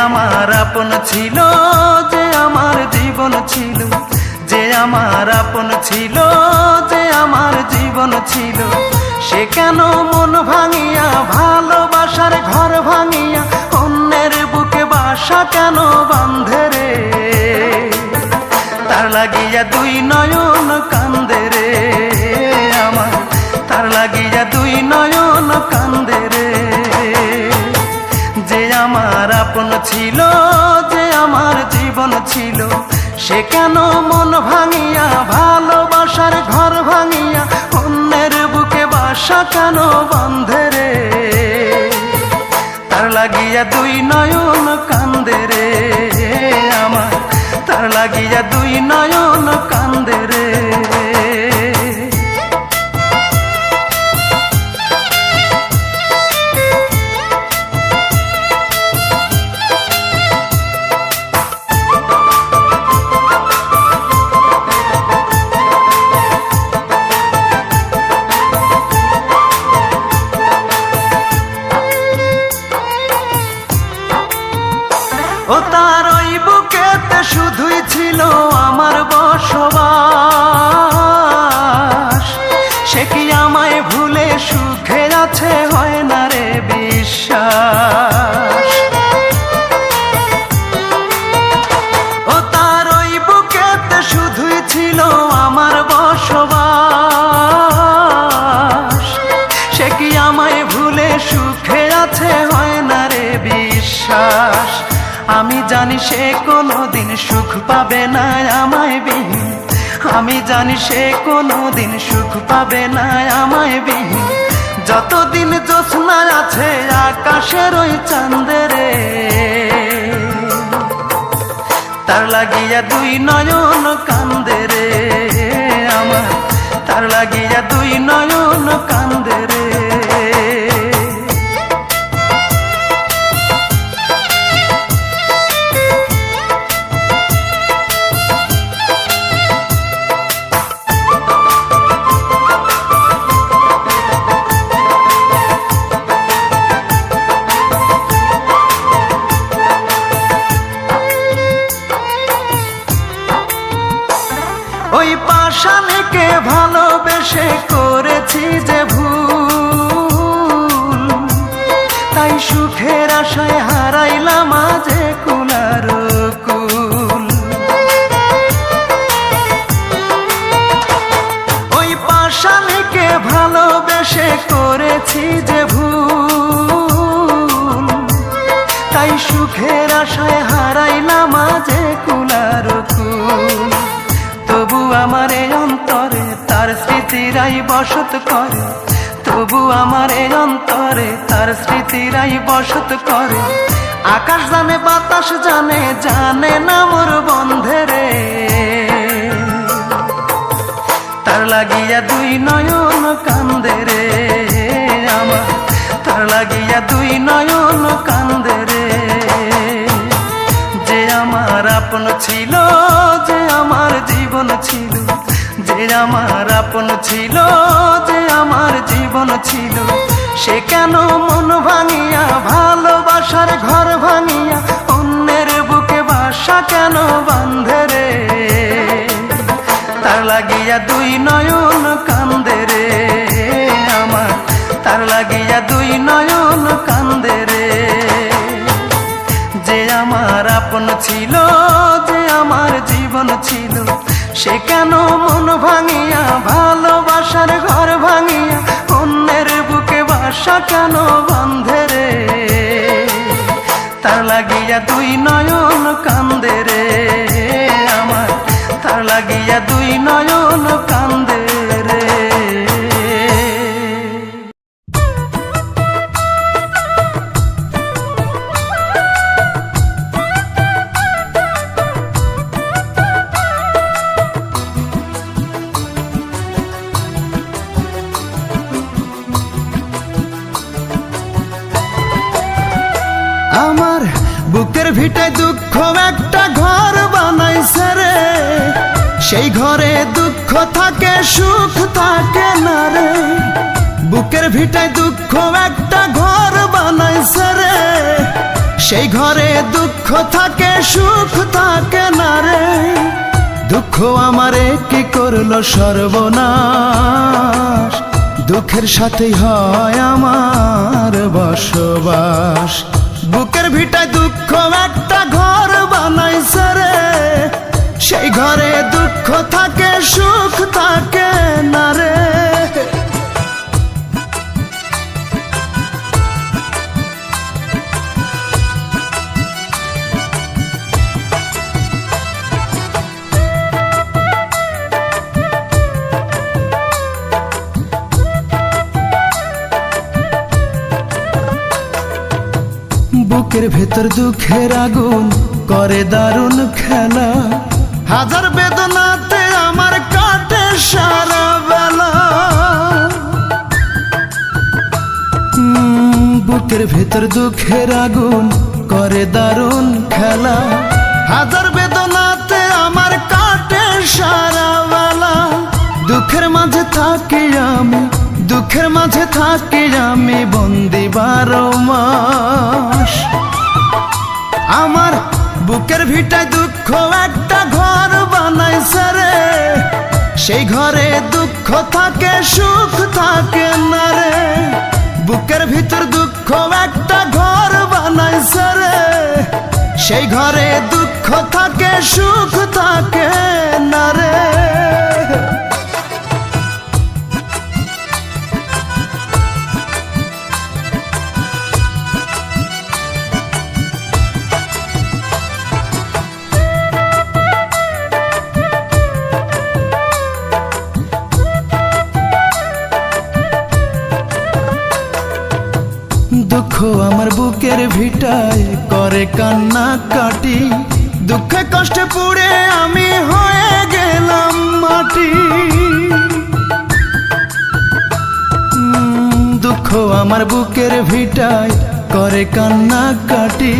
আমার আপন ছিল, যে আমার জীবন ছিল, যে আমার আপন ছিল, যে আমার জীবন ছিল, সে কেন মন ভাঙিয়া ভালোবাসার ঘর ভাঙিয়া অন্যের বুকে বাসা কেন বাঁধে রে? তার লাগিয়া দুই নয়ন কান্দে রে আমার, তার লাগিয়া দুই নয়ন কান্দে রে। যে আমার আপন ছিল, যে আমার জীবন ছিল, সে কেন মন ভাঙিয়া ভালোবাসার ঘর ভাঙিয়া অন্যের বুকে বাসা কেন বাঁধে রে? তার লাগিয়া দুই নয়ন কান্দে রে আমার, তার লাগিয়া দুই নয়ন কান্দে রে। ও তার ওই বুকেতে শুধুই ছিল আমার বসবাস, সে কি আমায় ভুলে সুখে আছে হয় না রে বিশ্বাস। ও তার ওই বুকেতে শুধুই ছিল আমার বসবাস, সে কি আমায় ভুলে সুখে আছে হয় না রে বিশ্বাস। আমি জানি সে কোনোদিন সুখ পাবে না আমায় বিহীন, আমি জানি সে কোনোদিন সুখ পাবে না আমায় বিহীন। যতদিন জ্যোৎস্না আছে আকাশের ওই চাঁদে রে, তার লাগিয়া দুই নয়ন কান্দে রে আমার, তার লাগিয়া দুই নয়ন কান্দে রে। ওই পাষাণীকে ভালোবেসে করেছি যে ভুল, তাই সুখের আশায় হারাইলাম আজে কুলার কুল। ওই পাষাণীকে ভালোবেসে করেছি যে ভুল, তাই সুখের আশায় হারাইলাম আজে কুলার কুল। তবু আমার এই অন্তরে তার স্মৃতিরাই বসত করে, তবু আমার এই অন্তরে তার স্মৃতিরাই বসত করে। আকাশ জানে বাতাস জানে, জানে না মোর বন্ধে রে। তার লাগিয়া দুই নয়ন কান্দে রে আমার, তার লাগিয়া দুই নয়ন কান্দে রে। যে আমার আপন ছিল, যে আমার জীবন ছিল, যে আমার আপন ছিল, যে আমার জীবন ছিল, সে কেন মন ভাঙিয়া ভালোবাসার ঘর ভাঙিয়া অন্যের বুকে বাসা কেন বাঁধে রে? তার লাগিয়া দুই নয়ন কান্দে রে আমার, তার লাগিয়া দুই নয়ন কান্দে রে। যে আমার আপন ছিল, যে আমার জীবন ছিল, সে কেন মন ভাঙিয়া ভালোবাসার ঘর ভাঙিয়া অন্যের বুকে বাসা কেন বাঁধে রে? তার লাগিয়া দুই নয়ন কান্দে রে আমার, তার লাগিয়া দুই নয়ন কান্দে রে। আমার বুকের ভিটায় দুঃখ একটা ঘর বানাইছে রে, সেই ঘরে দুঃখ থাকে সুখ থাকে না রে। বুকের ভিটায় দুঃখ একটা ঘর বানাইছে রে, সেই ঘরে দুঃখ থাকে সুখ থাকে না রে। দুঃখ আমারে কি করলো সর্বনাশ, দুঃখের সাথেই হয় আমার বসবাস। বুকের ভিটায় দুঃখ একটা ঘর বানাইছে রে, সেই ঘরে দুঃখ থাকে সুখ থাকে না রে। বুকের ভেতর দুঃখের আগুন করে দারুণ খেলা, হাজার বেদনাতে আমার কাটে সারা বেলা। বুকের ভেতর দুঃখের আগুন করে দারুণ খেলা, হাজার বেদনাতে আমার কাটে সারা বেলা। দুঃখের মাঝে থাকি আমি, দুঃখের মাঝে থাকি আমি বন্দি 12 মাস। আমার বুকের ভিটায় দুঃখ একটা ঘর বানাইছে রে, সেই ঘরে দুঃখ থাকে সুখ থাকে না রে। বুকের ভিতর দুঃখ একটা ঘর বানাইছে রে, সেই ঘরে দুঃখ থাকে সুখ থাকে না রে। দুঃখ আমার বুকের ভিটায় করে কান্না কাটি, দুঃখে কষ্টে পুড়ে আমি হয়ে গেলাম মাটি। দুঃখ আমার বুকের ভিটায় করে কান্না কাটি,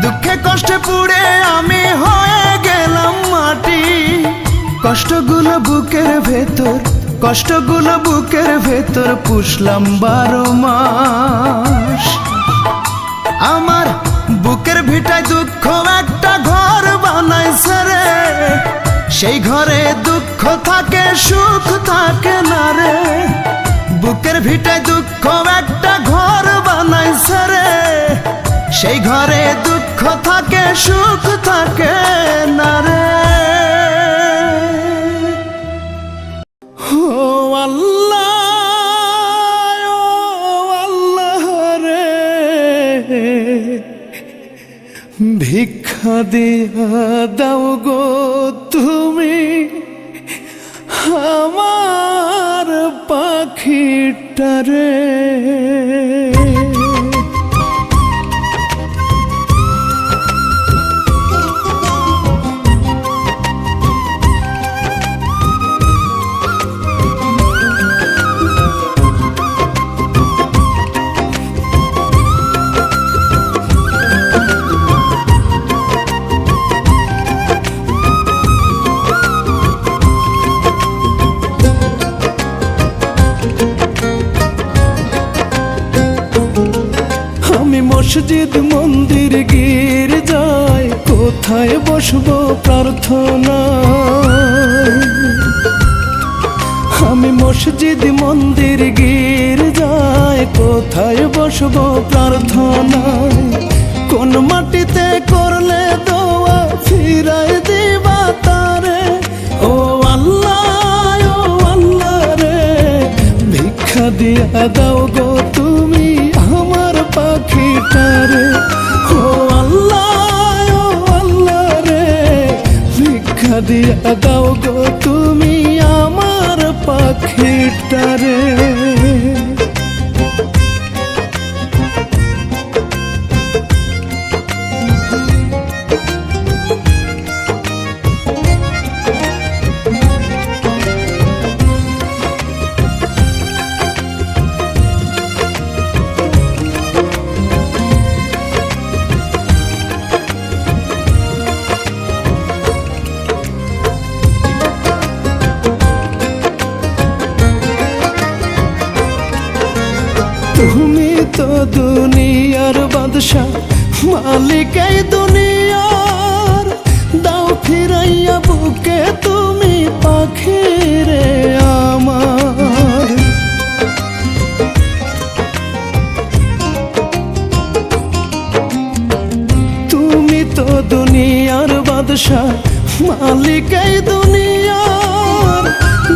দুঃখে কষ্টে পুড়ে আমি হয়ে গেলাম মাটি। কষ্টগুলো বুকের ভেতর, কষ্টগুলো বুকের ভেতর পুষলাম 12 মাস। আমার বুকের ভিটায় দুঃখ একটা ঘর বানাইছে রে, সেই ঘরে দুঃখ থাকে সুখ থাকে না রে। বুকের ভিটায় দুঃখ একটা ঘর বানাইছে রে, সেই ঘরে দুঃখ থাকে সুখ থাকে না রে। ভিক্ষা দিয়া দাও গো তুমি আমার পাখিটারে। মসজিদ মন্দির গির্জায় কোথায় বসবো প্রার্থনা, আমি মসজিদ মন্দির গির্জায় কোথায় বসবো প্রার্থনা। কোন মাটিতে করলে দোয়া ফিরাই দিবা তারে, ও আল্লাহ রে ভিক্ষা দিয়া দাও গো তুমি আমার পাখিটারে। ও আল্লাহ রে ভিক্ষা দিয়া দাও গো তুমি আমার পাখিটারে। তুমি তো দুনিয়ার বাদশা মালিক এই দুনিয়ার, দাও ফিরাইয়া বুকে তুমি পাখি রে আমার। তুমি তো দুনিয়ার বাদশা, মালিক এই দুনিয়ার,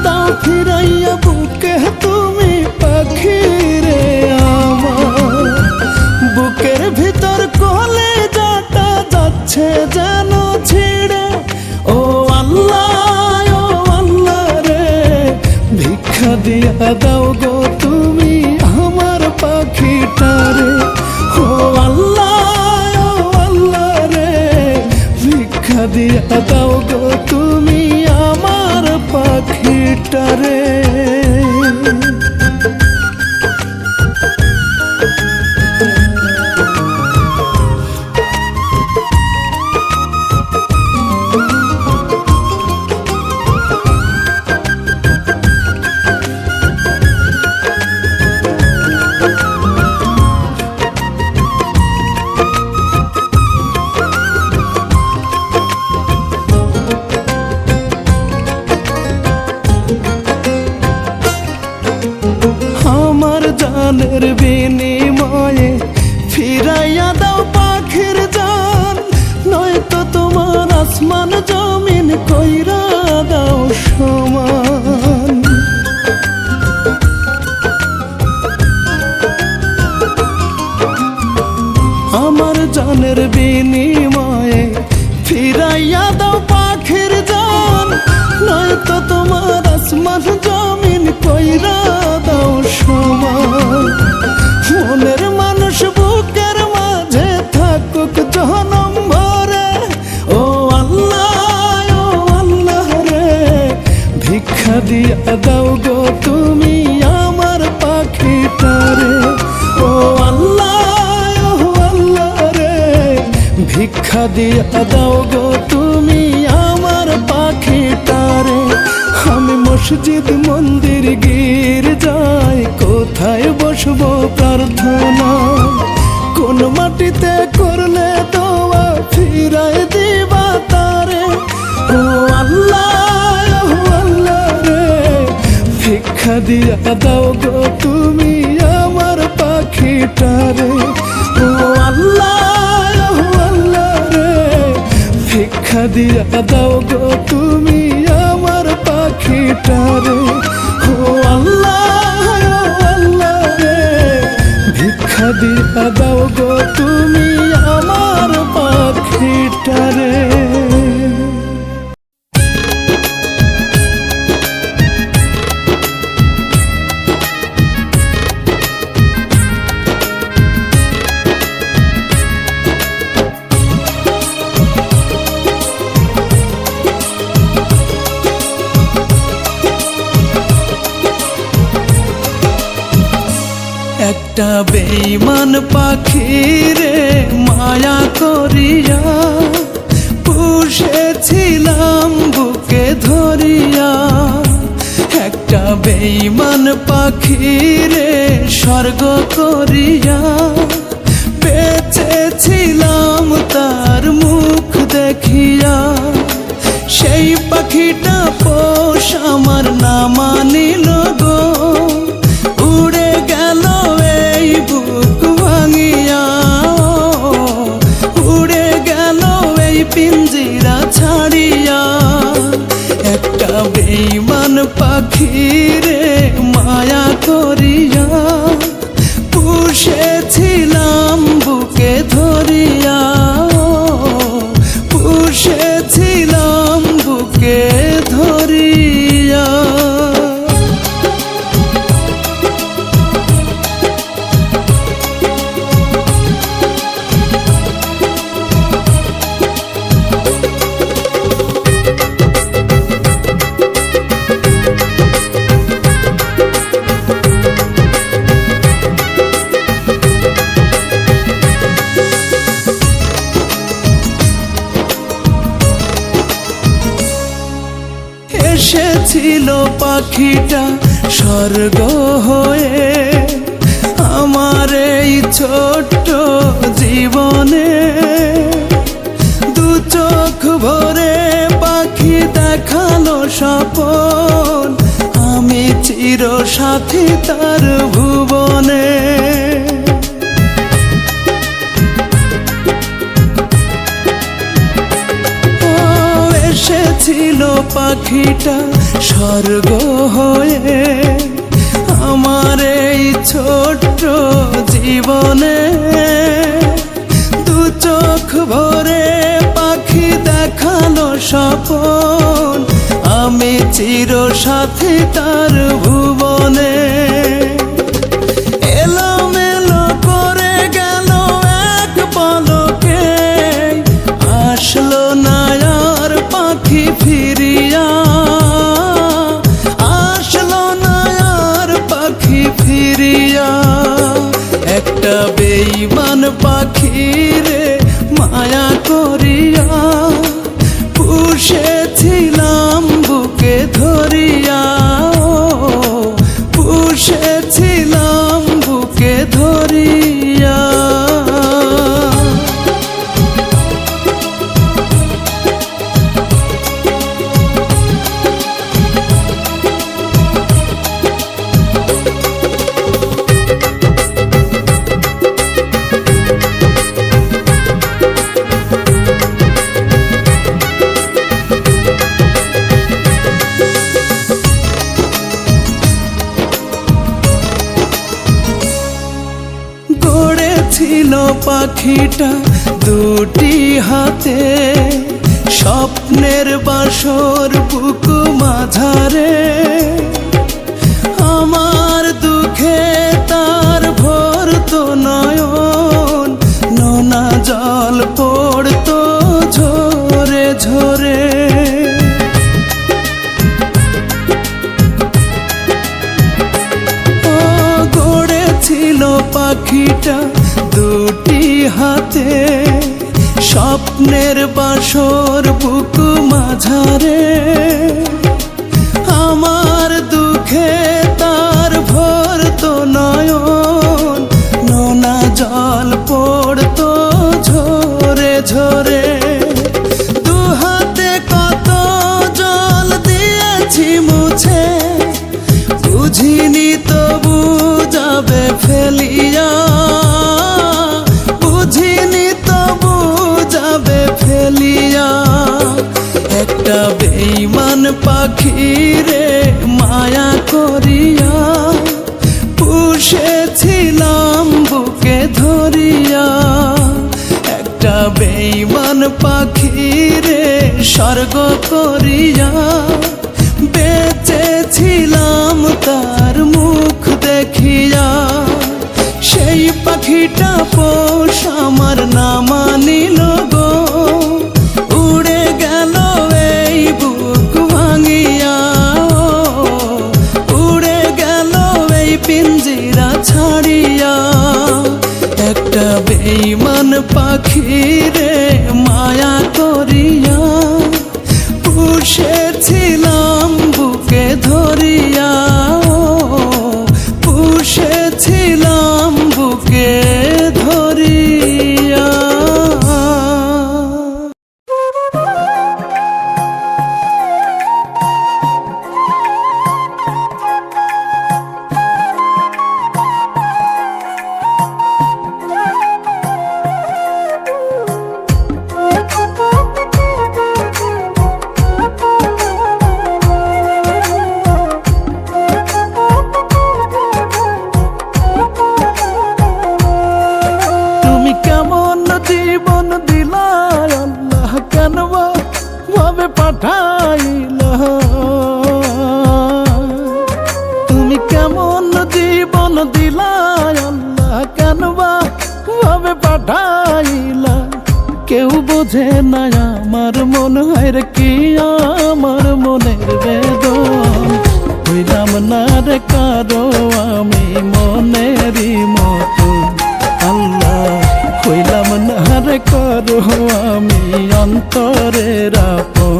দাও ফিরাইয়া বুকে তুমি পাখি রে আমার। বুকের ভিতর কলেজাটা যাচ্ছে যেন ছিঁড়ে, ও আল্লাহ রে, ভিক্ষা দিয়া দাও গো তুমি আমার পাখিটারে। ও আল্লাহ রে, ভিক্ষা দিয়া দাও গো তুমি আমার পাখিটারে। আমার জানের বিনিময়ে ফিরাইয়া দাও পাখির জান, নয়তো তোমার আসমান জমিন কইরা দাও সমান। আমার জানের বিনিময়ে ফিরাইয়া দাও পাখির জান, নয়তো তোমার আসমান জমিন কইরা দাও সমান। মনের মানুষ বুকের মাঝে থাকুক জনম ভরে, ও আল্লাহ রে, ভিক্ষা দিয়া দাও গো তুমি আমার পাখিটারে। ও আল্লাহ রে, ভিক্ষা দিয়া দাও গো তুমি আমার পাখিটারে। আমি মসজিদ মন্দির গির্জায় কোথায় বসবো প্রার্থনা, কোন মাটিতে করলে দোয়া ফিরাই দিবা তারে। ও আল্লাহ রে, ভিক্ষা দিয়া দাও গো তুমি আমার পাখিটারে। ও আল্লাহ রে, ভিক্ষা দিয়া দাও গো তুমি আমার পাখিটারে। ও আল্লাহ রে, ভিক্ষা দিয়া দাও গো তুমি আমার পাখিটারে। একটা বেঈমান পাখি রে মায়া করিয়া পুষেছিলাম বুকে ধরিয়া। একটা বেঈমান পাখি রে স্বর্গ করিয়া বেঁচেছিলাম তার মুখ দেখিয়া। সেই পাখিটা পোষ আমার না মানিল গো, উড়ে গেল এই বুক ভাঙিয়া, উড়ে গেল এই পিঞ্জিরা ছাড়িয়া। একটা বেঈমান পাখি রে মায়া করিয়া পুষেছিলাম বুকে ধরিয়া, পুষেছিলাম বুকে ধরিয়া। এসেছিল পাখিটা স্বর্গ হয়ে আমার এই ছোট্ট জীবনে দু চোখ ভরে পাখি দেখালো স্বপন, আমি চির সাথী তার ভুবনে। এসেছিল পাখিটা স্বর্গ হয়ে আমার এই ছোট্ট জীবনে, দু চোখ ভরে পাখি দেখালো স্বপন, আমি চির সাথী তার ভুবনে। এলোমেলো করে গেল এক পলকে, আসলো না আর পাখি ফিরিয়া, আসলো না আর পাখি ফিরিয়া। একটা বেঈমান পাখি রে মায়া করিয়া পুষেছিলাম বুকে ধরিয়া, পুষেছিলাম বুকে ধরিয়া। গড়েছিল পাখিটা দুটি হাতে, স্বপ্নের বাসর বুক মাঝারে, আমার দুঃখে তার ভরতো নয়ন, নোনা জল পড়তো ঝরে ঝরে। গড়েছিল পাখিটা দুটি হাতে, স্বপ্নের বাসর বুক মাঝারে, আমার দুঃখে তার ভরতো নয়ন, নোনা জল পড়তো ঝরে ঝরে। দু হাতে কত জল দিয়েছি মুছে, বুঝিনি তবু যাবে ফেলিয়া, বুঝিনি তবু যাবে ফেলিয়া। একটা বেঈমান পাখি রে মায়া করিয়া পুষেছিলাম বুকে ধরিয়া, একটা বেঈমান পাখি রে স্বর্গ করিয়া বেঁচেছিলাম তার মুখ দেখিয়া। সেই পাখিটা পোষ আমার না মানিল গো, উড়ে গেল এই বুক ভাঙিয়া, উড়ে গেল এই পিঞ্জিরা ছাড়িয়া। একটা বেঈমান পাখি রে মায়া করিয়া পুষেছিলাম বুকে ধরিয়া, পুষেছিলাম বুকে ধরিয়া। পাঠাইলা তুমি কেমন জীবন দিলা আল্লাহ, কেন ভাবে পাঠাইলা। কেউ বোঝে না আমার মন, হয় রে কি আমার মনের বেদন। হইলাম না রে কারো আমি মনেরই মতো আল্লাহ, হইলাম না রে কারো আমি অন্তরের আপন।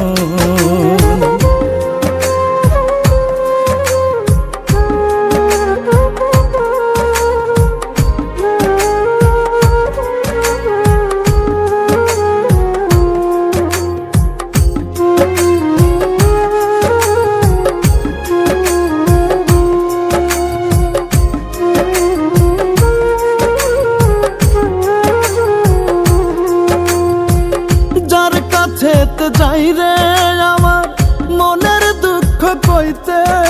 কইতে,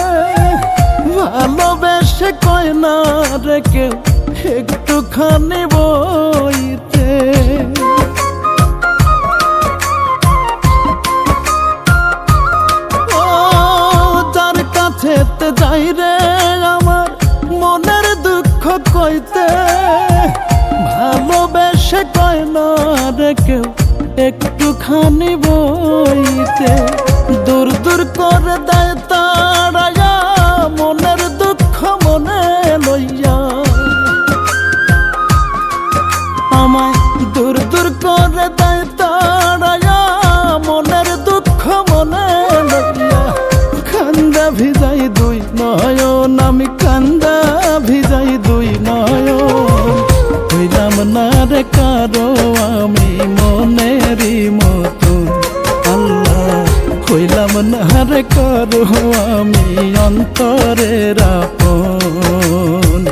ভালোবেসে কয় না রে কেউ একটুখানি বইতে। ও যার কাছেতে যাই রে আমার মনের দুঃখ কইতে, ভালোবেসে কয় না রে কেউ একটুখানি বইতে। দূর দূর করে দেয় তাড়াইয়া মনের দুঃখ মনে লইয়া, আমায় দূর দূর করে দেয় তাড়াইয়া মনের দুঃখ মনে লইয়া। কান্দা ভিজাই দুই নয়ন, আমি কান্দা ভিজাই দুই নয়ন, হইলাম না রে কারো আমি মনেরই মতন। আল্লাহ হইলাম না রে কারো আমি অন্তরের আপন।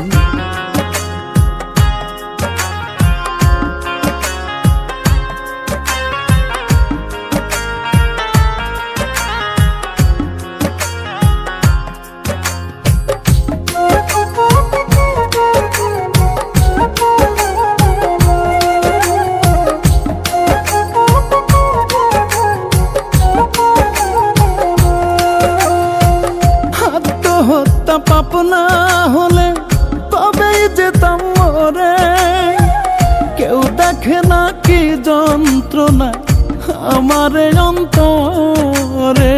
আত্মহত্যা পাপ না হলে তবেই যেতাম মরে, কেউ দেখে না কি যন্ত্রণা আমার অন্তরে।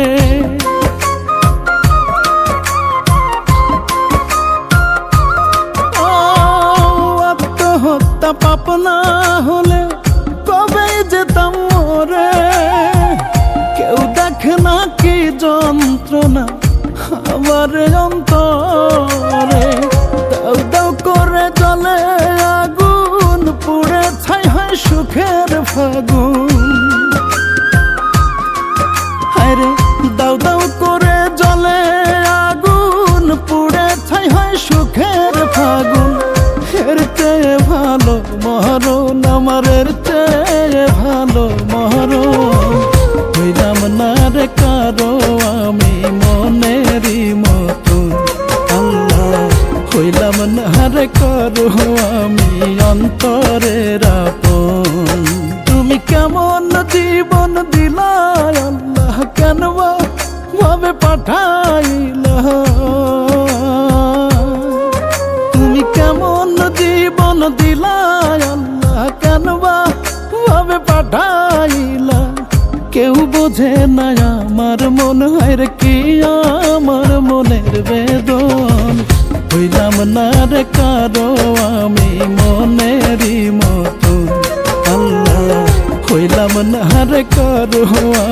ও আত্মহত্যা পাপ না হলে কবেই যেতাম মরে, কেউ দেখে না কি যন্ত্রণা আমার অন্তরে। দাও দাও করে জ্বলে আগুন, পুড়ে ছাই হয় সুখের ফাগুন। হায়রে দাও দাও করে জ্বলে আগুন, পুড়ে ছাই হয় সুখের ফাগুন। এর চেয়ে ভালো মরণ আমার, এর চেয়ে ভালো মরণ। হইলাম না রে কারো আমি মনেরই মতন। আল্লাহ হইলাম না রে কারো আমি অন্তরের আপন। তুমি কেমন জীবন দিলা আল্লাহ, কেন ভাবে পাঠাইলা? তুমি কেমন জীবন দিলা আল্লাহ, কেন ভাবে পাঠাইলা? কেউ বোঝে না আমার মন, হয় রে কি আমার মনের বেদন। হইলাম না রে কারো আমি মনেরই মতন। আল্লাহ হইলাম না রে কারো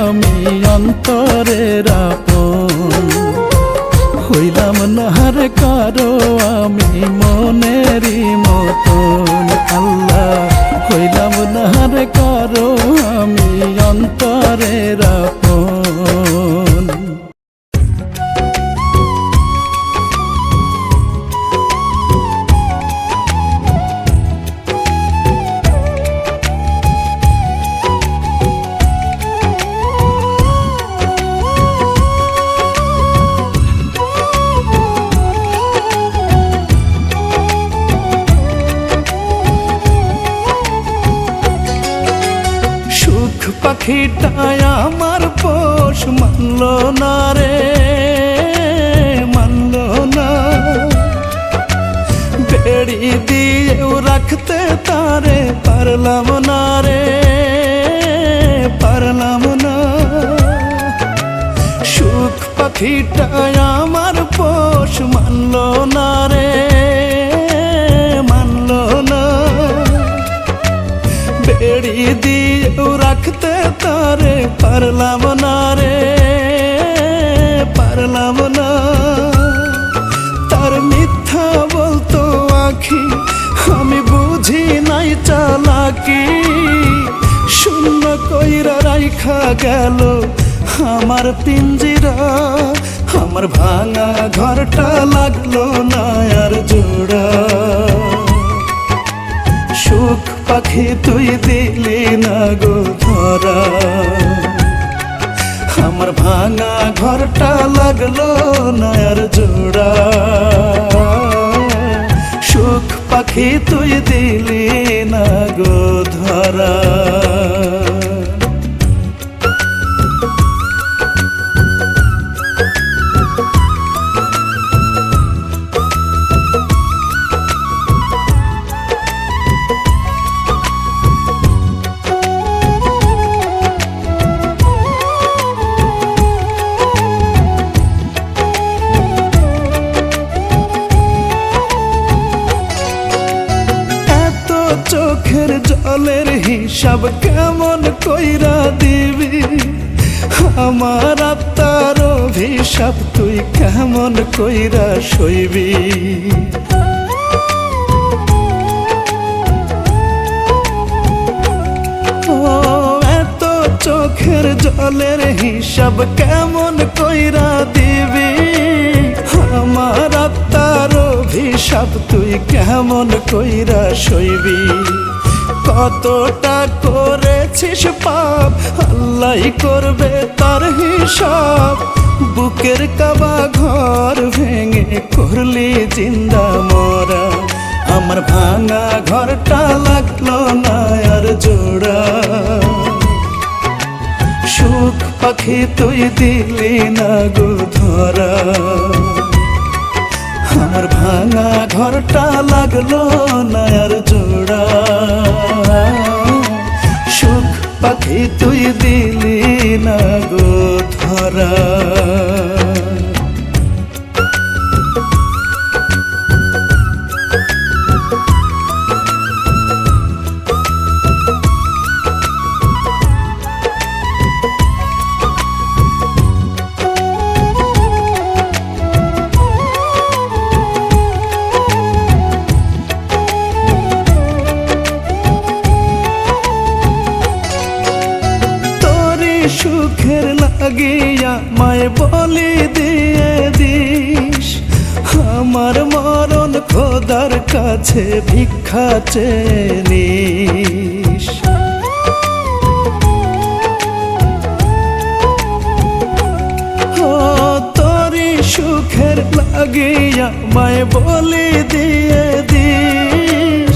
আমি অন্তরের আপন। হইলাম না রে কারো আমি মনেরই মতন। আল্লাহ হইলাম না রে কারো আমি অন্তরের আপন। পাখিটায় আমার পোষ মানল না রে, মানল না। বেড়ি দিয়েও রাখতে তারে পারলাম না রে, পারলাম না। সুখ পাখিটায় আমার পোষ মানল না রে, মানল না। বেড়ি দিয়েও রাখতে তারে পারলাম না রে, পারলাম না। তার মিথ্যা বলতো আখি, আমি বুঝি নাই চালাকি। শূন্য কইরা রাইখা গেল আমার পিঞ্জিরা, আমার ভাঙা ঘরটা লাগলো না আর জোড়া। সুখ পাখি তুই দিলি না গো ধরা, আমার ভাঙা ঘরটা লাগলো না আর জোড়া। সুখ পাখি তুই দিলি না গো ধরা। চোখের জলের হিসাব কেমন কইরা দিবি, আমার আত্মার অভিশাপ তুই কেমন কইরা সইবি। ও এত চোখের জলের হিসাব কেমন কইরা দিবি, আমার আত্মার অভিশাপ তুই কেমন কইরা সইবি। কতটা করেছিস পাপ আল্লাহ করবে তার হিসাব, বুকের কাবা ঘর ভেঙে করলি জিন্দা মরা। আমার ভাঙা ঘরটা লাগলো না আর জোড়া। সুখ পাখি তুই দিলি না গো ধরা। আমার ভাঙা ঘরটা লাগলো না আর জোড়া। সুখ পাখি তুই দিলি না গো ধরা। সুখের লাগিয়া মায় বলি দিয়ে দিস, আমার মরণ খোদার কাছে ভিক্ষা চেয়ে নিস। ও তোরি সুখের লাগিয়া মায় বলি দিয়ে দিস,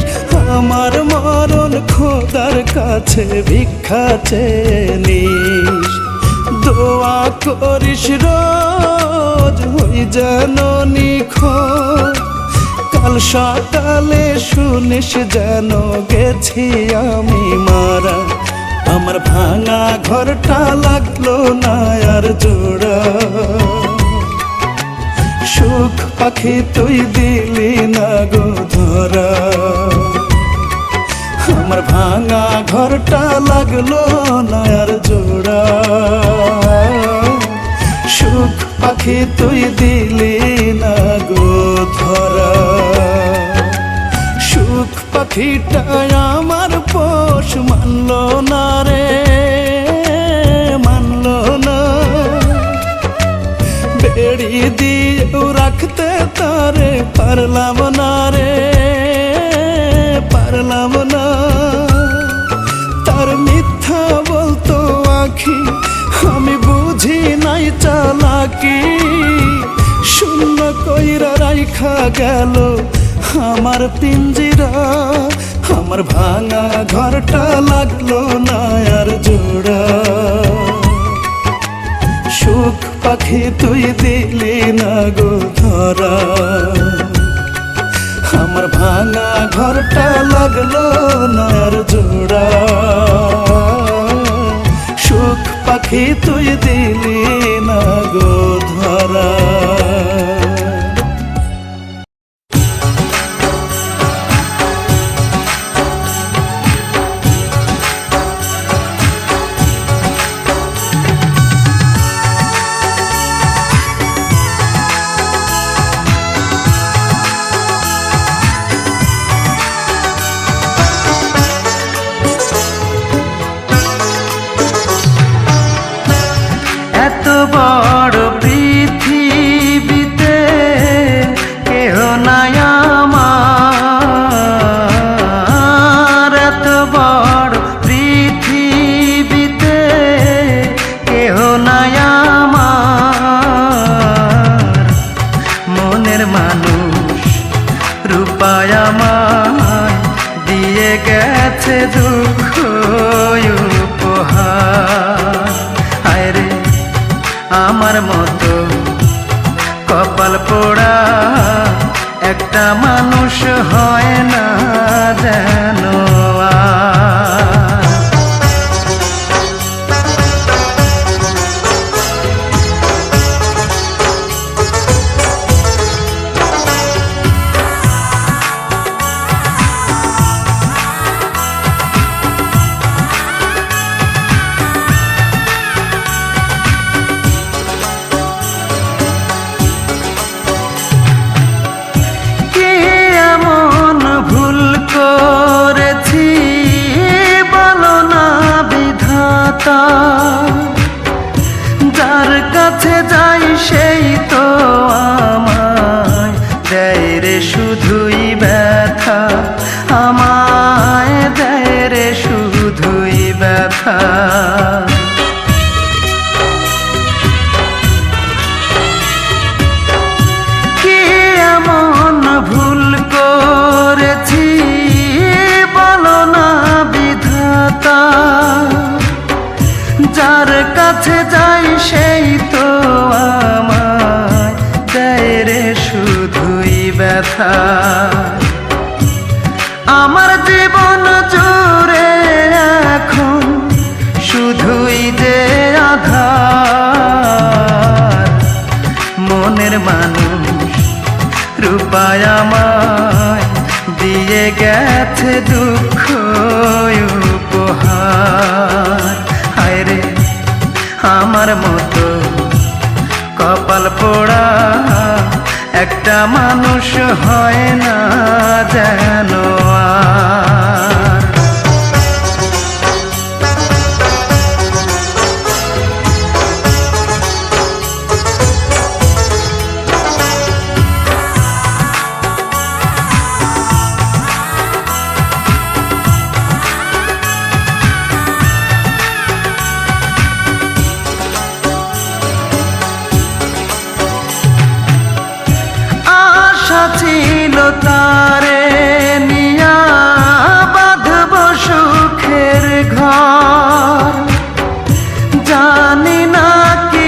আমার মরণ খোদার কাছে ভিক্ষা চেয়ে নিস। দোয়া করিস রোজ হই যেন নিখোঁজ, কাল সকালে শুনিস যেন গেছি আমি মারা। আমার ভাঙা ঘরটা লাগলো না আর জোড়া। সুখ পাখি তুই দিলি না গো ধরা। আমার ভাঙা ঘরটা লাগলো না আর জোড়া। সুখ পাখি তুই দিলি না গো ধরা। সুখ পাখিটা আমার পোষ মানলো না রে, মানলো না। বেড়ি দিয়েও রাখতে তারে পারলাম না রে, পারলাম না। তার মিথ্যা বলতো আখি আমি বুঝি নাই চালাকি, শূন্য কইরা রাইখা গেল আমার পিঞ্জিরা। আমার ভাঙা ঘরটা লাগলো না আর জোড়া। সুখ পাখি তুই দিলি না গো ধরা। আমার ভাঙা ঘরটা লাগলো না আর জোড়া। সুখ পাখি তুই দিলি না গো ধরা। এত বড় পৃথিবীতে রূপায় আমায় দিয়ে গেছে দুঃখ উপহার। হায় রে আমার মতো কপাল পোড়া একটা মানুষ হয় না যেন আর। করেছি বলো না বিধাতা, যার কাছে যাই সেই তো আমায় দেয় রে শুধুই ব্যথা, আমায় দেয় রে শুধুই ব্যথা। কি এমন ভুল করেছি বলো না বিধাতা, যার কাছে যাই সেই তো আমায় দেয় রে শুধুই ব্যথা। আমার জীবন জুড়ে এখন শুধুই যে আধার, মনের মানুষ রূপায় আমায় দিয়ে গেছে দুঃখ উপহার। হায় রে আমার মতো কপাল পোড়া একটা মানুষ হয় না যেন আর। ছিল তারে নিয়া বাঁধব সুখের ঘর, জানি না কি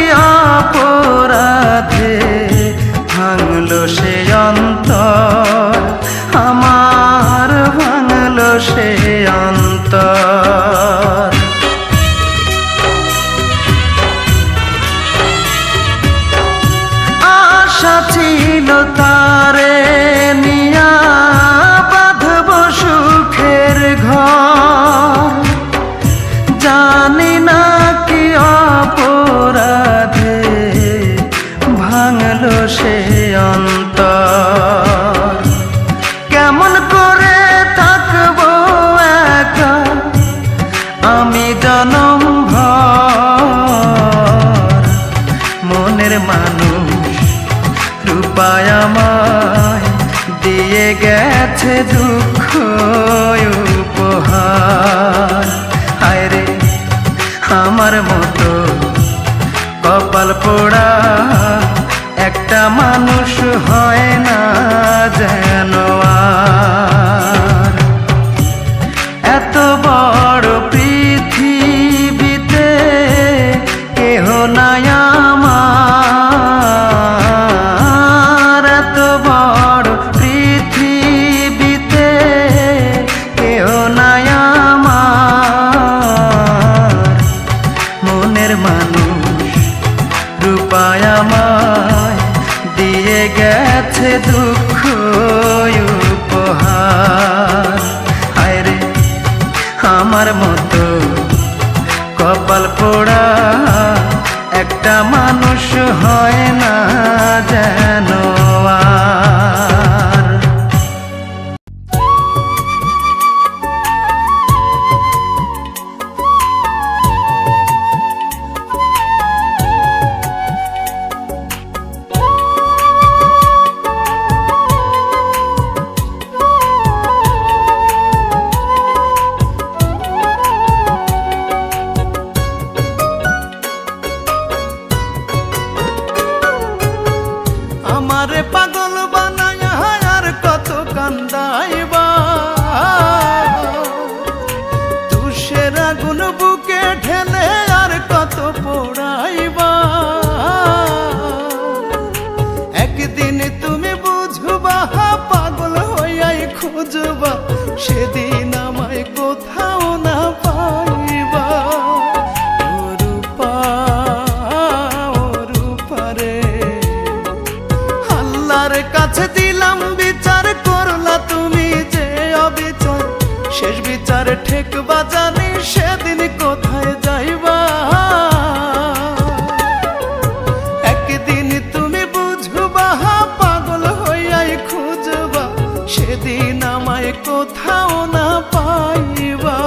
অপরাধে ভাঙলো সে অন্তর, আমার ভাঙলো সে অন্তর। আশা ছিল তারে নিয়া বাঁধব সুখের ঘর, জানি না কি অপরাধে ভাঙলো সে অন্তর। কেমন করে থাকবো একা আমি জনম ভর, মনের মানুষ রূপায় আমায় দিয়ে গেছে দুঃখ উপহার। হায় রে আমার মতো কপাল পোড়া একটা মানুষ হয় না যেন আর। এত বড় পৃথিবীতে কেহ নাই আমার, এত বড় পৃথিবীতে কেহ নাই আমার, মনের মানুষ রূপায় আমায় দিয়ে গেছে দুঃখ উপহার। হায় রে আমার মতো কপাল পোড়া একটা মানুষ হয় না যেন আর। আমারে পাগল বানায় আর কত কান্দা কাছে দিলাম বিচার, করলা তুমি যে অবিচার। শেষ বিচার ঠেকবা জানি, সেদিন কোথায় যাইবা? একদিন তুমি বুঝবা, পাগল হইয়াই খুঁজবা, সেদিন আমায় কোথাও না পাইবা।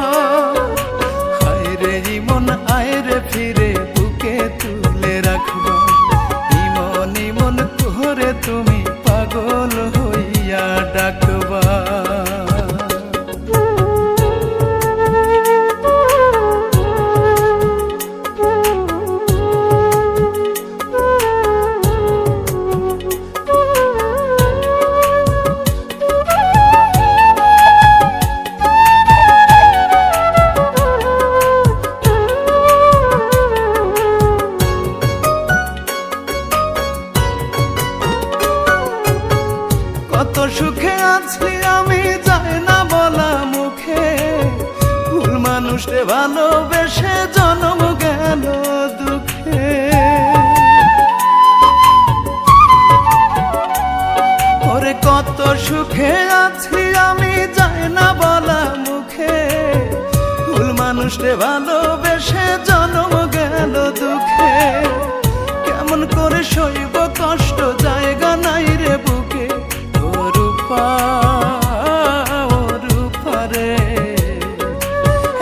হায় রে ইমন আয় রে ফিরে, বুকে তুলে রাখবা। ইমন ইমন করে তুমি পাগল হইয়া ডাকবা। কত সুখে আছি আমি, যায় না বলা মুখে। ভুল মানুষে ভালোবেসে জন্ম গেল দুঃখে। ওরে কত সুখে আছি আমি, যায় না বলা মুখে। ভুল মানুষে ভালোবেসে জন্ম গেল দুঃখে। কেমন করে সইব কষ্ট, জায়গা নাই রে বুকে।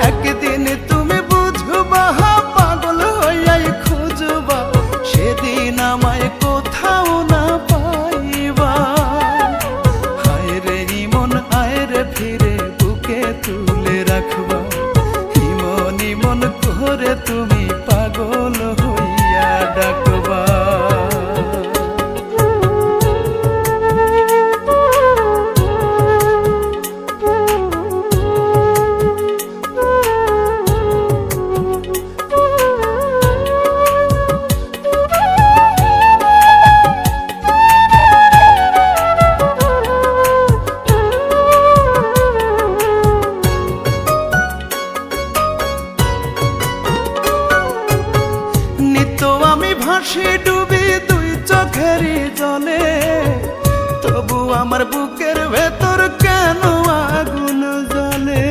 একদিন তুমি বুঝবা, পাগল হইয়াই খুঁজবা, সেদিন আমায় কোথাও না পাইবা। হায় রে ইমন আয় রে ফিরে, বুকে তুলে রাখবা। ইমন ইমন করে তুমি পাগল হইয়া ডাকবা। ভাসি ডুবি দুই চোখেরই জলে, তবু আমার বুকের ভেতর কেন আগুন জ্বলে।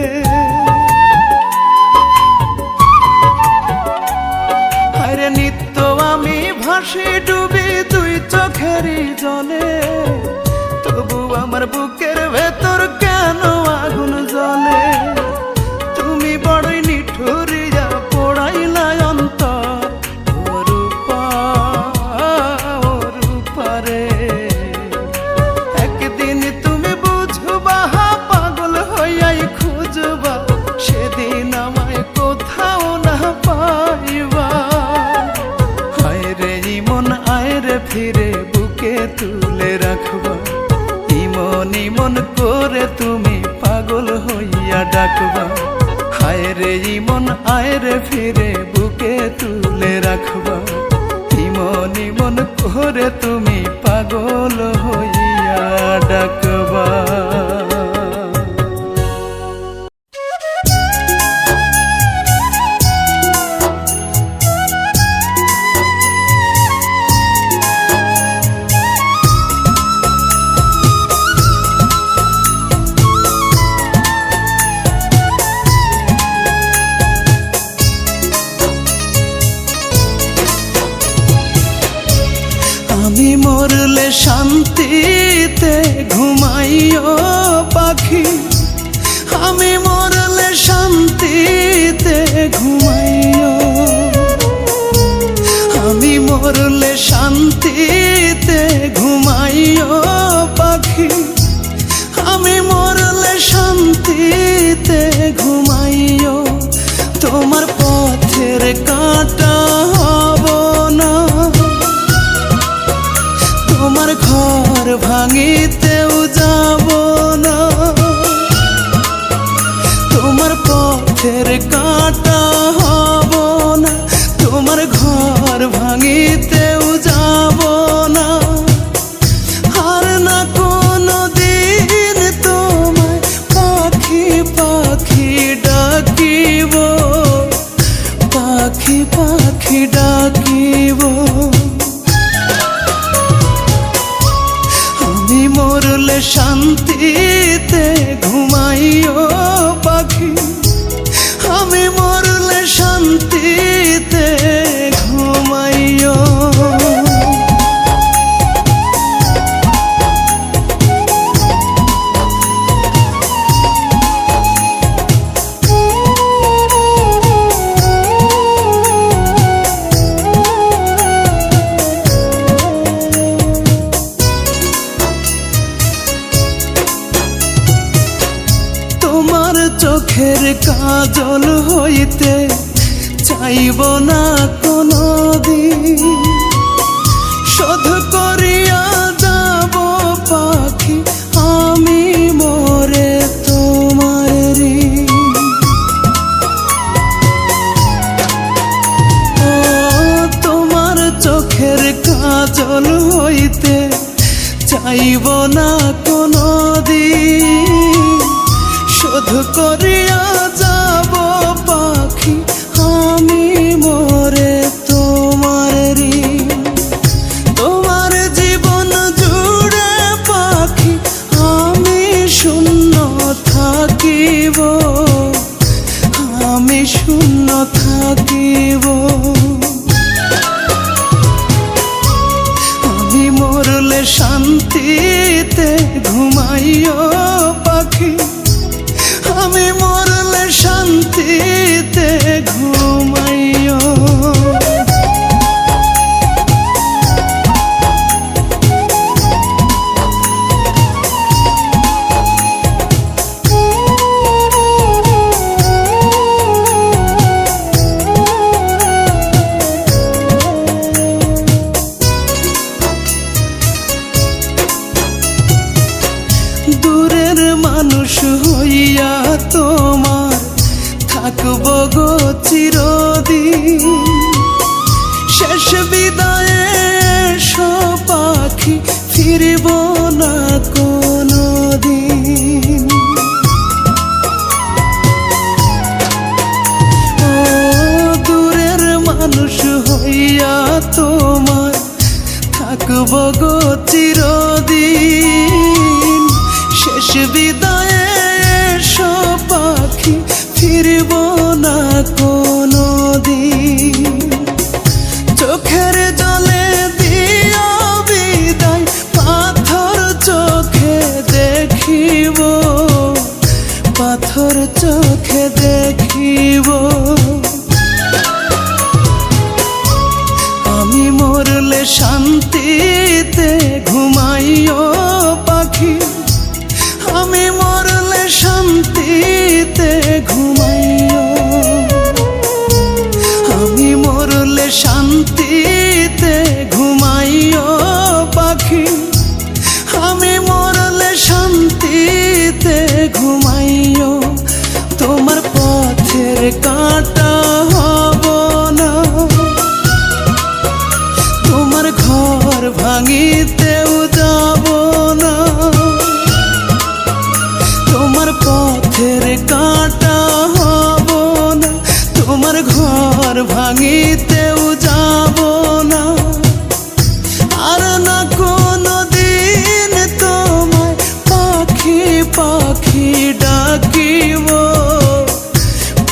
আরে নিত্য আমি ভাসি ডুবি দুই চোখেরই জলে, তবু আমার বুকের ভেতর কেন আগুন জ্বলে। তুমি বড়ই নিঠুরিয়া পোড়াইলা অন্তর। একদিন তুমি বুঝবা, পাগল হইয়াই খুঁজবা, সেদিন আমায় কোথাও না পাইবা। হায় রে ইমন আয় রে ফিরে, বুকে তুলে রাখবা। ইমন ইমন করে তুমি পাগল হইয়া ডাকবা। হায় রে ইমন আয় রে ফিরে, বুকে তুলে রাখবা। ইমন ইমন করে তুমি পাগল হইয়া ডাকবা। আমি মরলে শান্তিতে ঘুমাইও পাখি, আমি মরলে শান্তিতে ঘুমাইও। আমি মরলে শান্তিতে ঘুমাইও পাখি, আমি মরলে শান্তিতে ঘুমাইও। তোমার পথের কাঁটা হব না, তোমার ঘর ভাঙিতেও যাব না। তোমার পথের কাঁটা হব না, তোমার ঘর ভাঙিতেও যাব না। আর না কোনো দিন তোমায় পাখি পাখি ডাকিব, পাখি পাখি ডাকিব। শান্তিতে ঘুমাইও পাখি, আমি মরলে শান্তিতে ঘুমাইও। তোমার চোখের কাজল হইতে চাইব না কোনদিন, শোধ করিয়া যাব পাখি আমি মরে তোমার ঋণ। ও তোমার চোখের কাজল হইতে চাইব না কোনদিন, শোধ করিয়া যাব পাখি আমি মরে তোমার ঋণ। তোমার জীবন জুড়ে পাখি আমি শূন্য থাকিব, আমি শূন্য থাকিব। আমি মরলে শান্তিতে ঘুমাইও পাখি, আমি মরলে শান্তিতে ঘুমাইও। দূরের মানুষ হইয়া তোমার থাকব গো চিরদিন, শেষ বিদায়ে এসো পাখি ফিরব না কোনদিন। ও দূরের মানুষ হইয়া তোমার থাকব গো চিরদিন, শেষ বিদায়ে এসো পাখি ফিরব না কোনদিন। চোখের জলে দিও বিদায় পাথর চোখে দেখিব, পাথর চোখে দেখিব। আমি মরলে শান্তিতে ঘুমাইও পাখি, আমি মরলে শান্তিতে ঘুমাইও। আমি মরলে শান্তিতে ঘুমাইও পাখি, আমি মরলে শান্তিতে ঘুমাইও। তোমার পথের কাঁটা হব না, তোমার ঘর ভাঙিতেও যাব না। তোমার পথের কাঁটা হব না, তোমার ঘর ভাঙিতেও যাব না। আর না কোনদিন তোমায় পাখি পাখি ডাকিব,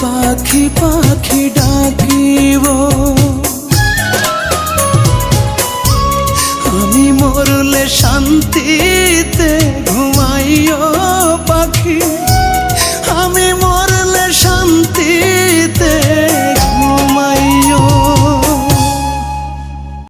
পাখি পাখি ডাকিব। আমি মরলে শান্তিতে ঘুমাইও পাখি,